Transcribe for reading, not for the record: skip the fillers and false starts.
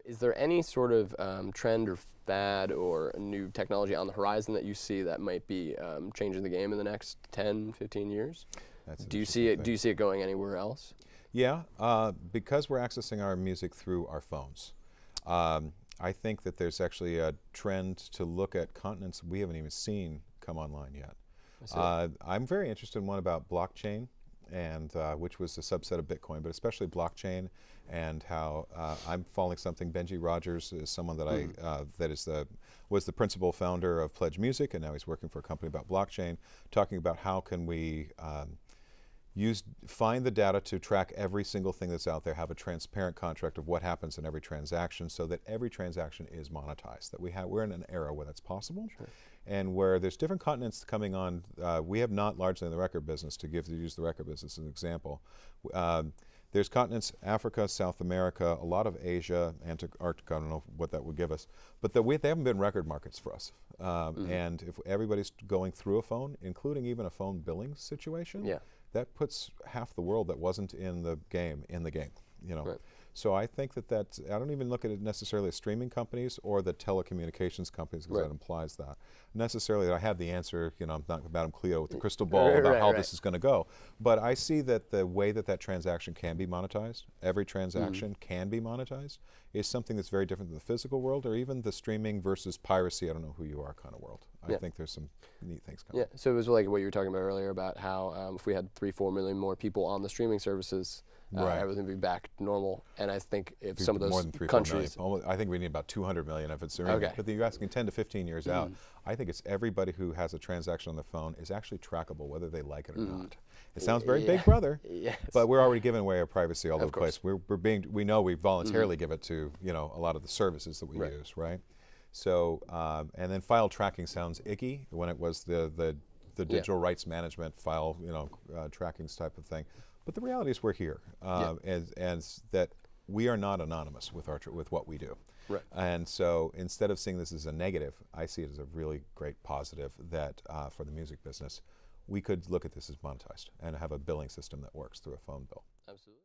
Is there any sort of trend or fad or a new technology on the horizon that you see that might be changing the game in the next 10, 15 years? Do you see it? Do you see it going anywhere else? Yeah, because we're accessing our music through our phones. I think that there's actually a trend to look at continents we haven't even seen come online yet. I'm very interested in one about blockchain, and which was a subset of Bitcoin, but especially blockchain, and how I'm following something. Benji Rogers is someone that was the principal founder of Pledge Music, and now he's working for a company about blockchain, talking about how can we find the data to track every single thing that's out there, have a transparent contract of what happens in every transaction so that every transaction is monetized. That we're in an era where that's possible. Sure. And where there's different continents coming on. We have not largely in the record business, to use the record business as an example. There's continents, Africa, South America, a lot of Asia, Antarctica, I don't know what that would give us, but they haven't been record markets for us. And if everybody's going through a phone, including even a phone billing situation, that puts half the world that wasn't in the game, you know. Right. So I think that I don't even look at it necessarily as streaming companies or the telecommunications companies, because that implies that. Necessarily that I have the answer, you know, I'm not Madame Cleo with the crystal ball about how this is going to go. But I see that the way that transaction can be monetized, every transaction can be monetized, is something that's very different than the physical world, or even the streaming versus piracy, I don't know who you are kind of world. I think there's some neat things coming. Yeah, so it was like what you were talking about earlier about how if we had 3-4 million more people on the streaming services, everything would be back to normal. And I think if some of those more than 3, countries, 4 million. I think we need about 200 million if it's streaming. But you're asking 10 to 15 years out. I think it's everybody who has a transaction on their phone is actually trackable, whether they like it or not. It sounds very Big Brother, but we're already giving away our privacy all over the place. We know we voluntarily give it to, you know, a lot of the services that we use, right? So, and then file tracking sounds icky when it was the digital rights management file, you know, trackings type of thing. But the reality is we're here, and that we are not anonymous with what we do. Right. And so instead of seeing this as a negative, I see it as a really great positive that for the music business, we could look at this as monetized and have a billing system that works through a phone bill. Absolutely.